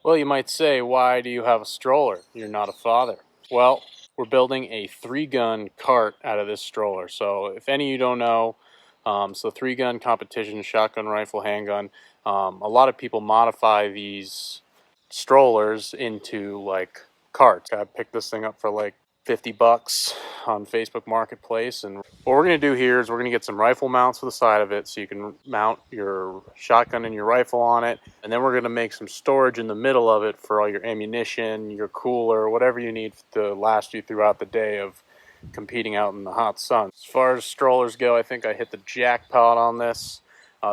Well, you might say, why do you have a stroller? You're not a father. Well, we're building a 3-gun cart out of this stroller. So if any of you don't know, so 3-gun competition, shotgun, rifle, handgun. A lot of people modify these strollers into like carts. I picked this thing up for like $50 on Facebook Marketplace, and what we're going to do here is we're going to get some rifle mounts for the side of it so you can mount your shotgun and your rifle on it, and then we're going to make some storage in the middle of it for all your ammunition, your cooler, whatever you need to last you throughout the day of competing out in the hot sun. As far as strollers go, I think I hit the jackpot on this.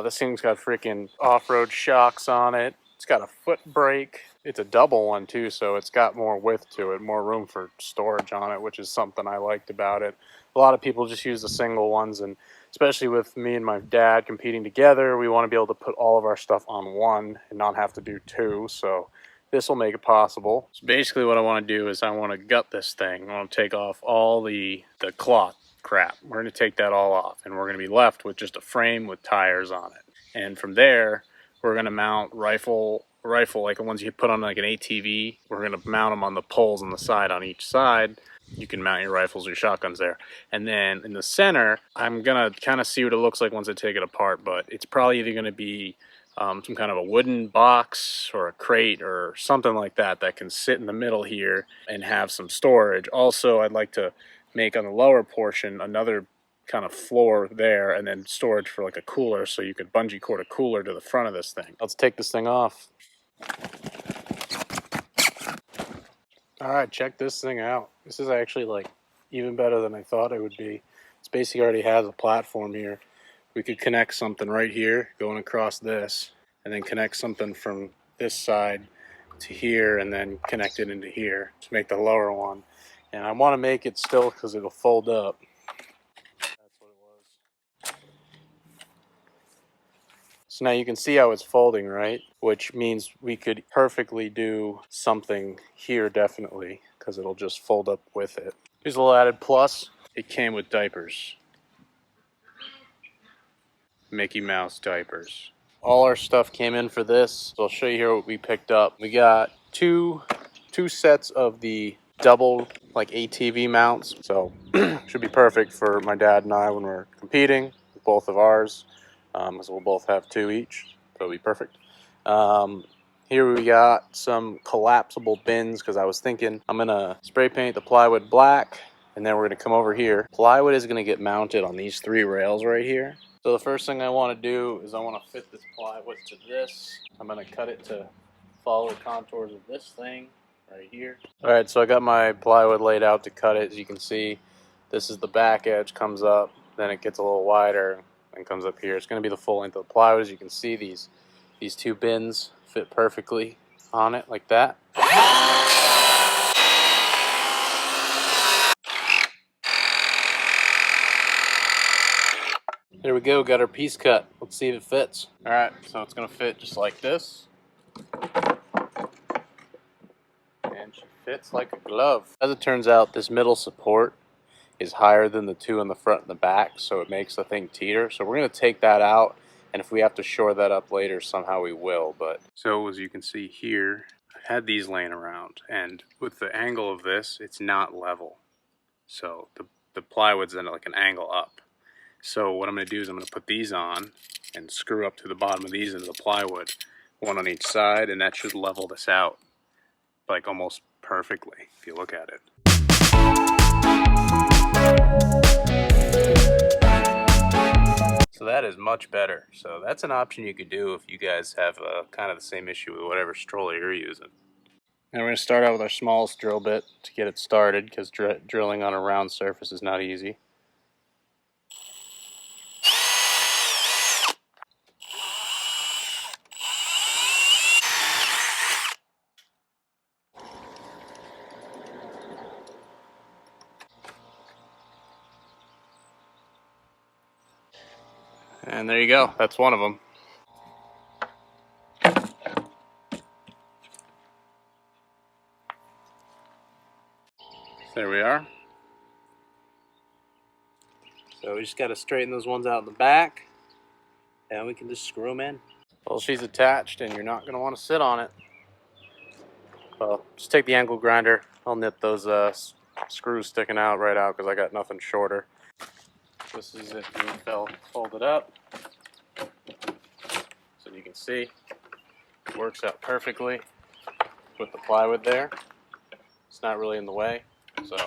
This thing's got freaking off-road shocks on it. It's got a foot brake. It's a double one too, so it's got more width to it, more room for storage on it, which is something I liked about it. A lot of people just use the single ones, and especially with me and my dad competing together, we want to be able to put all of our stuff on one and not have to do two, so this will make it possible. So basically what I want to do is I want to gut this thing. I want to take off all the cloth crap. We're going to take that all off, and we're going to be left with just a frame with tires on it. And from there, we're going to mount rifle like the ones you put on like an ATV. We're going to mount them on the poles on the side on each side. You can mount your rifles or your shotguns there. And then in the center, I'm going to kind of see what it looks like once I take it apart, but it's probably either going to be some kind of a wooden box or a crate or something like that that can sit in the middle here and have some storage. Also, I'd like to make on the lower portion another kind of floor there, and then storage for like a cooler, so you could bungee cord a cooler to the front of this thing. Let's take this thing off. Alright, check this thing out. This is actually like even better than I thought it would be. It's basically already has a platform here. We could connect something right here going across this, and then connect something from this side to here, and then connect it into here to make the lower one. And I want to make it still because it'll fold up. That's what it was. So now you can see how it's folding, right? Which means we could perfectly do something here, definitely, because it'll just fold up with it. Here's a little added plus. It came with diapers. Mickey Mouse diapers. All our stuff came in for this, so I'll show you here what we picked up. We got two sets of the double like ATV mounts, so should be perfect for my dad and I when we're competing, both of ours, because we'll both have 2 each, so it'll be perfect. Here we got some collapsible bins, because I was thinking I'm gonna spray paint the plywood black, and then we're gonna come over here. Plywood is gonna get mounted on these 3 rails right here. So the first thing I want to do is I want to fit this plywood to this. I'm going to cut it to follow the contours of this thing right here. Alright, so I got my plywood laid out to cut it. As you can see, this is the back edge, comes up, then it gets a little wider and comes up here. It's going to be the full length of the plywood. As you can see, these 2 bins fit perfectly on it like that. There we go, got our piece cut. Let's see if it fits. Alright, so it's going to fit just like this. And she fits like a glove. As it turns out, this middle support is higher than the 2 in the front and the back, so it makes the thing teeter. So we're going to take that out, and if we have to shore that up later, somehow we will. But so as you can see here, I had these laying around, and with the angle of this, it's not level. So the plywood's in like an angle up. So what I'm going to do is I'm going to put these on and screw up to the bottom of these into the plywood, one on each side, and that should level this out like almost perfectly if you look at it. So that is much better. So that's an option you could do if you guys have kind of the same issue with whatever stroller you're using. Now we're going to start out with our smallest drill bit to get it started, because drilling on a round surface is not easy. And there you go, that's one of them. There we are. So we just got to straighten those ones out in the back, and we can just screw them in. Well, she's attached, and you're not going to want to sit on it. Well, just take the angle grinder. I'll nip those screws sticking out right out because I got nothing shorter. This is it being folded up. So you can see, it works out perfectly with the plywood there. It's not really in the way, so I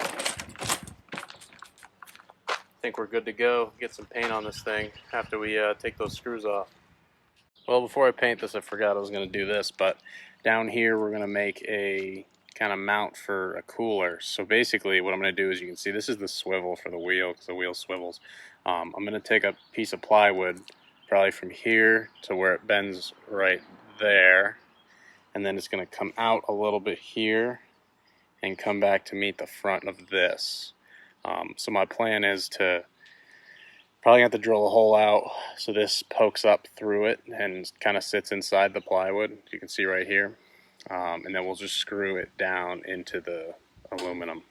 think we're good to go. Get some paint on this thing after we take those screws off. Well, before I paint this, I forgot I was going to do this, but down here we're going to make a kind of mount for a cooler. So basically what I'm going to do is, you can see this is the swivel for the wheel because the wheel swivels. I'm going to take a piece of plywood probably from here to where it bends right there, and then it's going to come out a little bit here and come back to meet the front of this. So my plan is to probably have to drill a hole out so this pokes up through it and kind of sits inside the plywood, you can see right here. And then we'll just screw it down into the aluminum.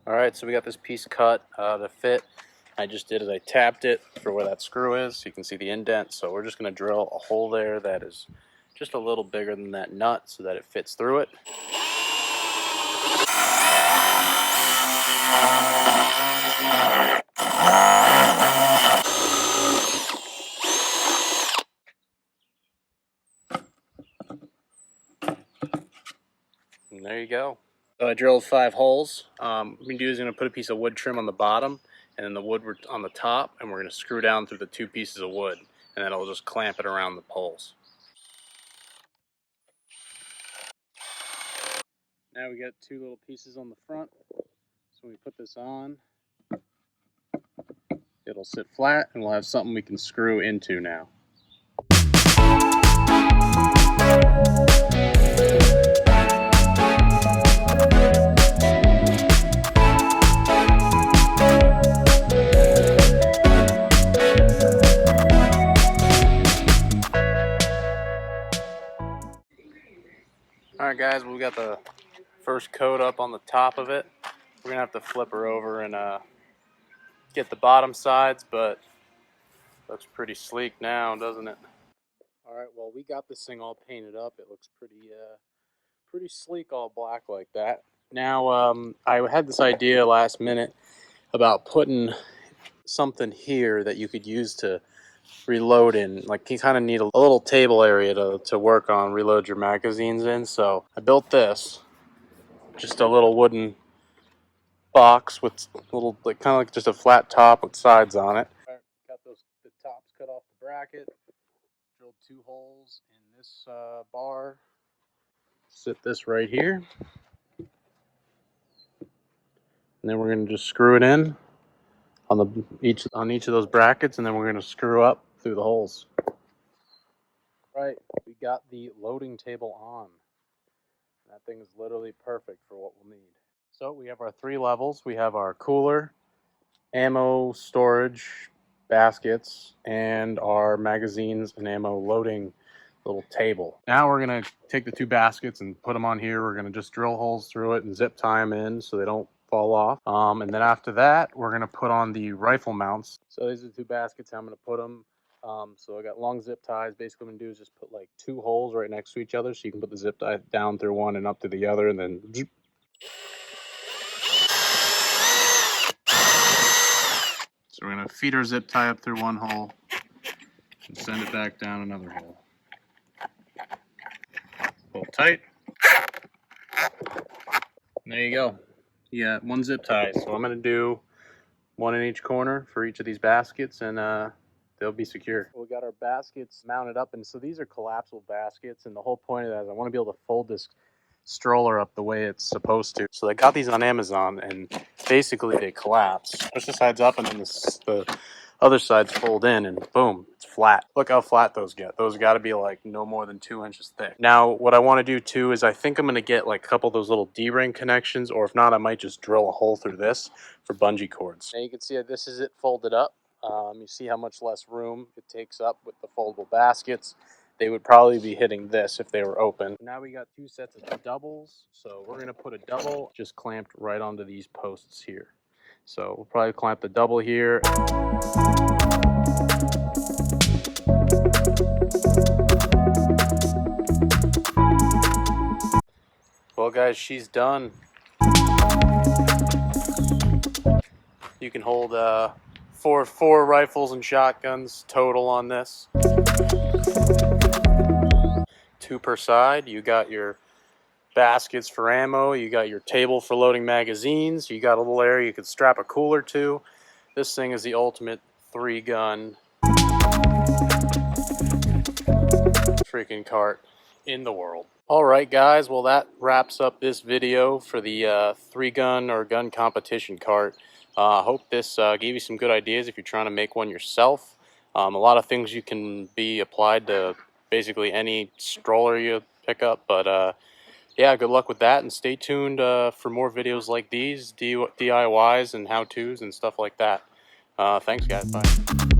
Alright, so we got this piece cut to fit. I just did is I tapped it for where that screw is, so you can see the indent. So we're just going to drill a hole there that is just a little bigger than that nut so that it fits through it. And there you go. So I drilled 5 holes. What I'm going to do is I'm going to put a piece of wood trim on the bottom and then the wood on the top, and we're going to screw down through the 2 pieces of wood, and then I'll just clamp it around the poles. Now we got 2 little pieces on the front, so when we put this on, it'll sit flat and we'll have something we can screw into now. Alright guys, we got the first coat up on the top of it. We're going to have to flip her over and get the bottom sides, but looks pretty sleek now, doesn't it? Alright, well, we got this thing all painted up. It looks pretty sleek, all black like that. Now, I had this idea last minute about putting something here that you could use to reload in. Like, you kind of need a little table area to work on, reload your magazines in. So I built this, just a little wooden box with little, like, kind of like just a flat top with sides on it. Got the tops cut off the bracket, drilled 2 holes in this bar. Sit this right here, and then we're going to just screw it in on each of those brackets, and then we're going to screw up through the holes. Right, we got the loading table on. That thing is literally perfect for what we'll need. So we have our 3 levels. We have our cooler, ammo storage baskets, and our magazines and ammo loading little table. Now we're going to take the 2 baskets and put them on here. We're going to just drill holes through it and zip tie them in so they don't fall off. And then after that, we're going to put on the rifle mounts. So these are the 2 baskets. I'm going to put them. So I got long zip ties. Basically what I'm going to do is just put like 2 holes right next to each other so you can put the zip tie down through one and up to the other, and then so we're going to feed our zip tie up through one hole and send it back down another hole. Pull tight. And there you go. You got 1 zip tie. So I'm going to do 1 in each corner for each of these baskets, and they'll be secure. We got our baskets mounted up, and so these are collapsible baskets, and the whole point of that is I want to be able to fold this stroller up the way it's supposed to. So I got these on Amazon, and basically they collapse. Push the sides up, and then the other sides fold in, and boom, it's flat. Look how flat those get. Those got to be like no more than 2 inches thick. Now, what I want to do too is I think I'm going to get like a couple of those little D-ring connections, or if not, I might just drill a hole through this for bungee cords. Now you can see that this is it folded up. You see how much less room it takes up with the foldable baskets. They would probably be hitting this if they were open. Now we got 2 sets of doubles. So we're going to put a double just clamped right onto these posts here. So we'll probably clamp the double here. guys, she's done. You can hold four rifles and shotguns total on this. 2 per side. You got your baskets for ammo. You got your table for loading magazines. You got a little area you could strap a cooler to. This thing is the ultimate 3-gun freaking cart in the world. Alright guys, well that wraps up this video for the 3-gun or gun competition cart. I hope this gave you some good ideas if you're trying to make one yourself. A lot of things you can be applied to basically any stroller you pick up, but yeah, good luck with that, and stay tuned for more videos like these, DIYs and how-tos and stuff like that. Thanks guys, bye.